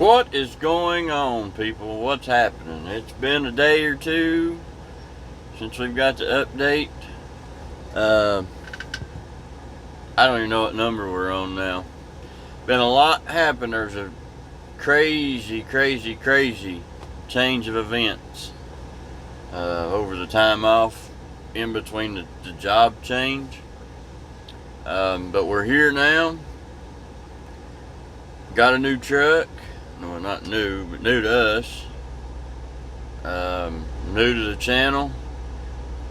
What is going on, people? What's happening? It's been a day or two since we've got the update. I don't even know what number we're on now. Been a lot happen. There's a crazy change of events over the time off in between the job change. But we're here now. Got a new truck. No, not new, but new to us. New to the channel.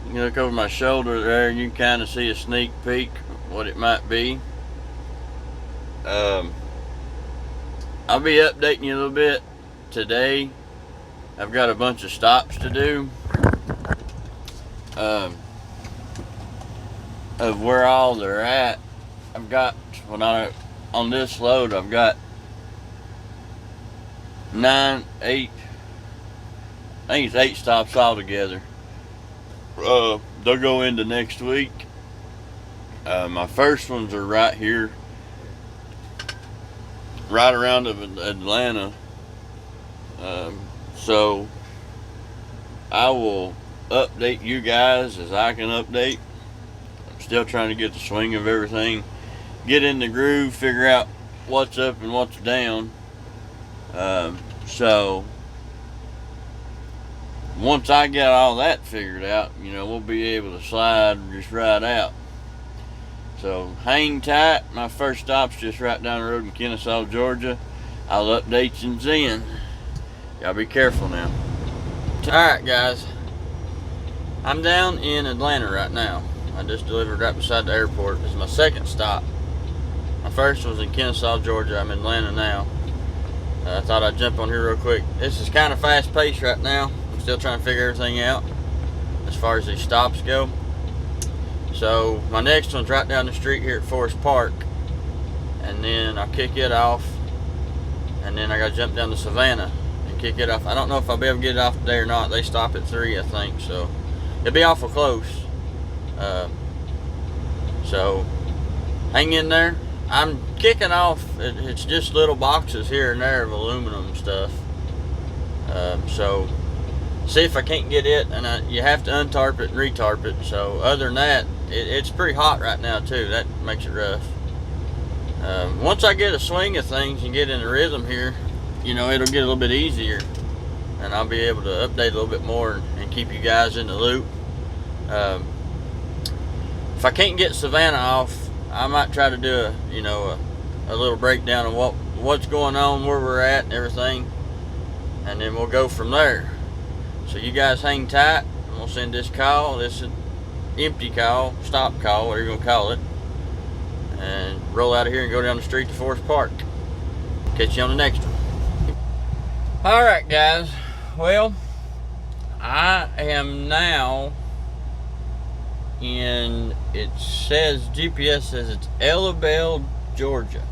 You can look over my shoulder there and you can kind of see a sneak peek what it might be. I'll be updating you a little bit today. I've got a bunch of stops to do of where all they're at. I've got, on this load, I've got 8 stops altogether. They'll go into next week. My first ones are right here, right around Atlanta. So I will update you guys as I can update. I'm still trying to get the swing of everything, get in the groove, figure out what's up and what's down. So once I get all that figured out, we'll be able to slide just right out. So hang tight. My first stop's just right down the road in Kennesaw, Georgia. I'll update you then. Y'all be careful now. Alright guys, I'm down in Atlanta right now. I just delivered right beside the airport. This is my second stop. My first was in Kennesaw, Georgia. I'm in Atlanta now. I thought I'd jump on here real quick. This is kind of fast paced right now. I'm still trying to figure everything out as far as these stops go. So my next one's right down the street here at Forest Park, and then I'll kick it off, and then I gotta jump down to Savannah and kick it off. I don't know if I'll be able to get it off today or not. They stop at 3, I think, so it'll be awful close. So hang in there. I'm kicking off, it's just little boxes here and there of aluminum stuff. So see if I can't get it, and you have to untarp it and retarp it. So other than that, it's pretty hot right now too. That makes it rough. Once I get a swing of things and get in the rhythm here, it'll get a little bit easier, and I'll be able to update a little bit more and keep you guys in the loop. If I can't get Savannah off, I might try to do a little breakdown of what's going on, where we're at and everything, and then we'll go from there. So you guys hang tight. I'm gonna send this call. This is an empty call, stop call, whatever you're gonna call it, and roll out of here and go down the street to Forest Park. Catch you on the next one. All right, guys. Well, I am now in, it says, GPS says it's Elabelle, Georgia.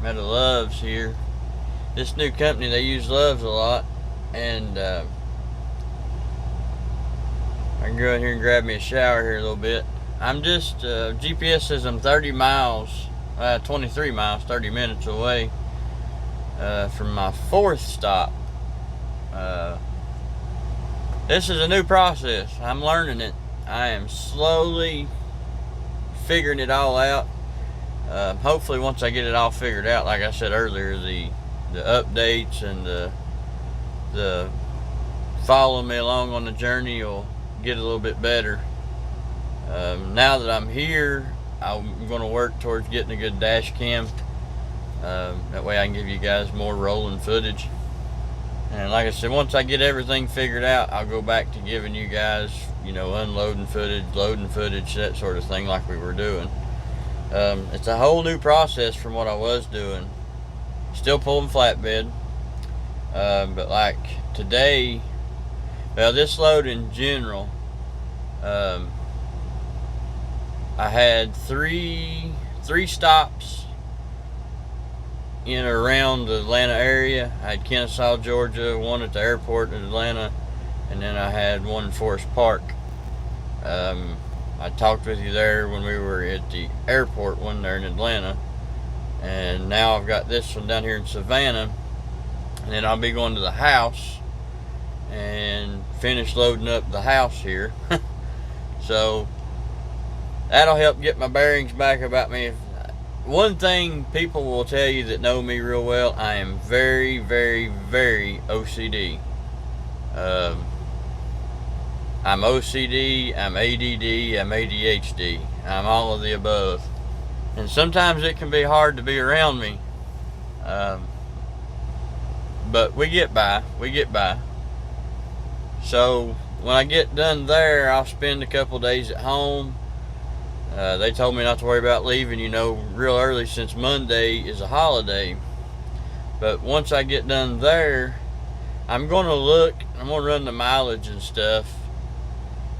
I'm at a Love's here. This new company, they use Love's a lot, and I can go in here and grab me a shower here a little bit. I'm just, GPS says I'm 30 miles, 23 miles, 30 minutes away from my fourth stop. This is a new process. I'm learning it. I am slowly figuring it all out. Hopefully once I get it all figured out, like I said earlier, the updates and the follow me along on the journey will get a little bit better. Now that I'm here, I'm going to work towards getting a good dash cam. That way I can give you guys more rolling footage. And like I said, once I get everything figured out, I'll go back to giving you guys, unloading footage, loading footage, that sort of thing like we were doing. It's a whole new process from what I was doing. Still pulling flatbed. But like today, well, this load in general, I had three stops in or around the Atlanta area. I had Kennesaw, Georgia, one at the airport in Atlanta, and then I had one in Forest Park. I talked with you there when we were at the airport one there in Atlanta, and now I've got this one down here in Savannah. and then I'll be going to the house and finish loading up the house here. So that'll help get my bearings back about me. One thing people will tell you that know me real well, I am very, very, very OCD. I'm OCD, I'm ADD, I'm ADHD. I'm all of the above. And sometimes it can be hard to be around me. But we get by. So when I get done there, I'll spend a couple days at home. They told me not to worry about leaving, real early, since Monday is a holiday. But once I get done there, I'm going to run the mileage and stuff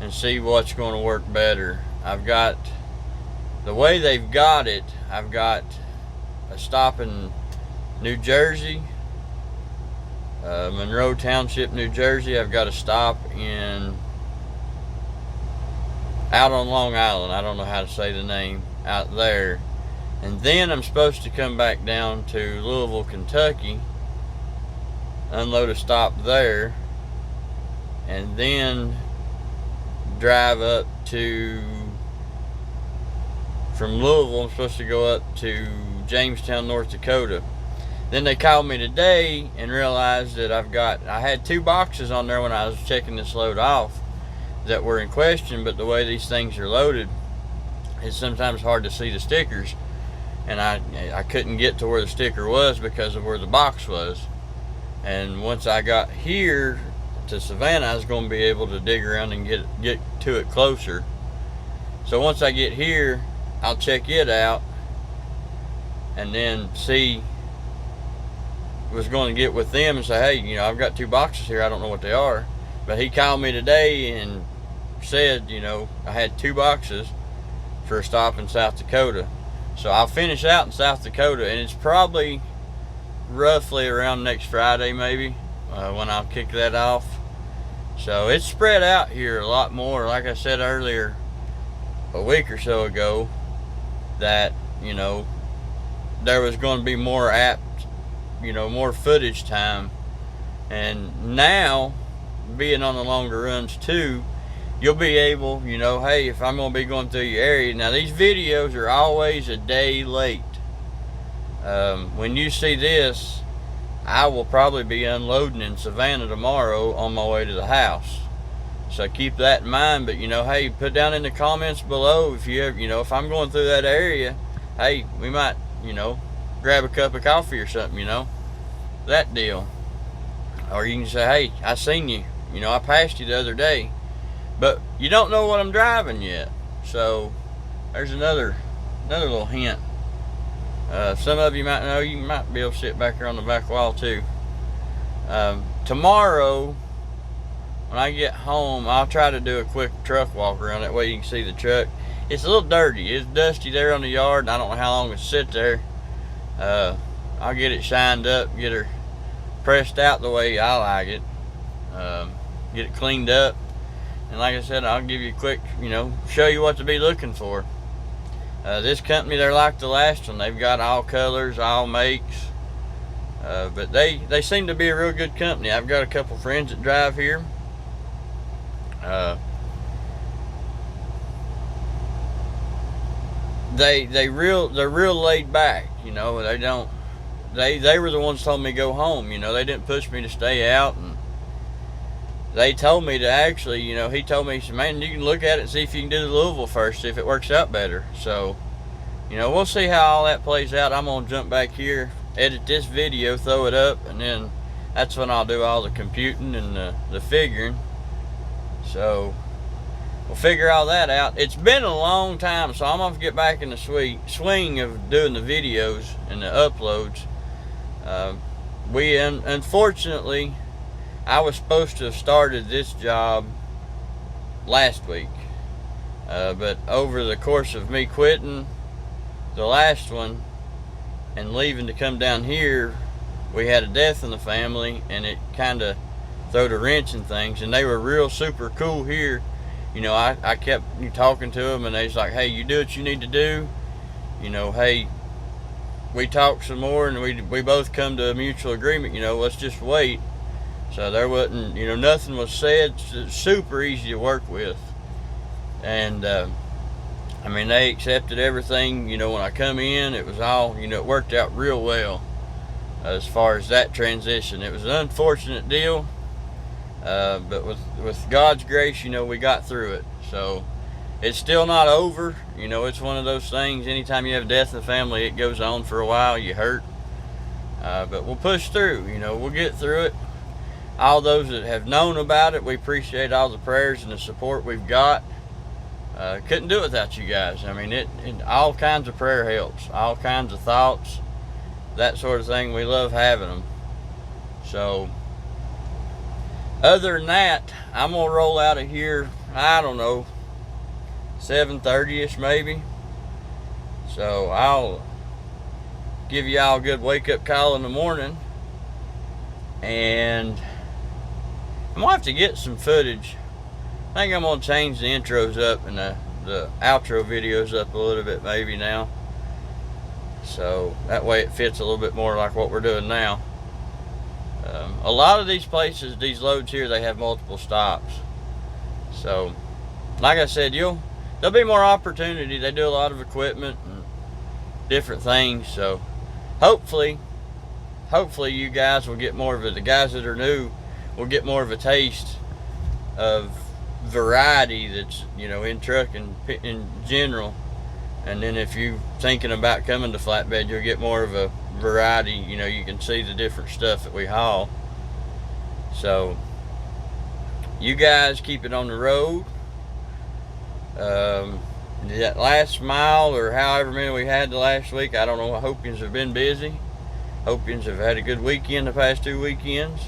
and see what's going to work better. I've got, the way they've got it, I've got a stop in New Jersey, Monroe Township, New Jersey. I've got a stop out on Long Island. I don't know how to say the name out there. And then I'm supposed to come back down to Louisville, Kentucky, unload a stop there, and then drive up from Louisville, I'm supposed to go up to Jamestown, North Dakota. Then they called me today and realized that I had 2 boxes on there when I was checking this load off that were in question, but the way these things are loaded, it's sometimes hard to see the stickers, and I couldn't get to where the sticker was because of where the box was. And once I got here to Savannah, I was going to be able to dig around and get to it closer. So once I get here, I'll check it out and then was going to get with them and say, hey, I've got 2 boxes here, I don't know what they are. But he called me today and said, I had 2 boxes for a stop in South Dakota. So I'll finish out in South Dakota, and it's probably roughly around next Friday maybe when I'll kick that off. So it's spread out here a lot more. Like I said earlier, a week or so ago, that there was going to be more more footage time. And now, being on the longer runs too, you'll be able, hey, if I'm going to be going through your area. Now these videos are always a day late. When you see this, I will probably be unloading in Savannah tomorrow on my way to the house. So keep that in mind. But hey, put down in the comments below if you ever, if I'm going through that area, hey, we might, grab a cup of coffee or something, that deal. Or you can say, hey, I seen you, I passed you the other day, but you don't know what I'm driving yet. So there's another little hint. Some of you might know, you might be able to sit back here on the back wall too. Tomorrow when I get home, I'll try to do a quick truck walk around, that way you can see the truck. It's a little dirty, it's dusty there on the yard, and I don't know how long it'll sit there. I'll get it shined up, get her pressed out the way I like it, get it cleaned up, and like I said, I'll give you a quick, show you what to be looking for. This company, they're like the last one. They've got all colors, all makes, but they seem to be a real good company. I've got a couple friends that drive here. They're real laid back. They were the ones told me to go home. They didn't push me to stay out, and they told me to actually, he told me, he said, man, you can look at it and see if you can do the Louisville first, see if it works out better. So, we'll see how all that plays out. I'm going to jump back here, edit this video, throw it up, and then that's when I'll do all the computing and the figuring. So, we'll figure all that out. It's been a long time, so I'm going to get back in the swing of doing the videos and the uploads. Unfortunately, I was supposed to have started this job last week, but over the course of me quitting the last one and leaving to come down here, we had a death in the family, and it kind of threw a wrench in things. And they were real super cool here. I kept talking to them, and they was like, hey, you do what you need to do. Hey, we talked some more, and we both come to a mutual agreement. Let's just wait. So there wasn't, nothing was said. It's super easy to work with, and I mean, they accepted everything. When I come in, it was all, it worked out real well as far as that transition. It was an unfortunate deal, but with God's grace, we got through it. So it's still not over. It's one of those things. Anytime you have death in the family, it goes on for a while. You hurt, but we'll push through. We'll get through it. All those that have known about it, we appreciate all the prayers and the support we've got. Couldn't do it without you guys. I mean, it all kinds of prayer helps, all kinds of thoughts, that sort of thing. We love having them. So other than that, I'm gonna roll out of here, I don't know, 7:30ish maybe. So I'll give y'all a good wake-up call in the morning, and I'm gonna have to get some footage. I think I'm gonna change the intros up and the outro videos up a little bit maybe now, so that way it fits a little bit more like what we're doing now. A lot of these places, these loads here, they have multiple stops. So like I said, there'll be more opportunity. They do a lot of equipment and different things, so hopefully you guys will get more of it. The guys that are new will get more of a taste of variety that's in trucking in general. And then if you thinking about coming to flatbed, you'll get more of a variety. You can see the different stuff that we haul. So you guys keep it on the road. That last mile, or however many we had the last week, I don't know. I hope yous have been busy. Hope yous have had a good weekend the past 2 weekends.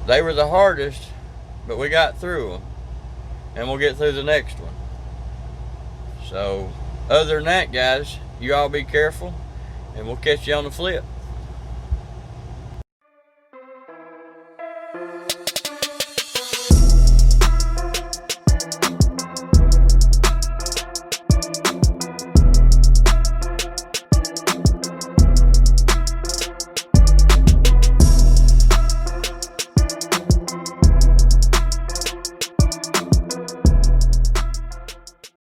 They were the hardest, but we got through them, and we'll get through the next one. So other than that, guys, you all be careful, and we'll catch you on the flip.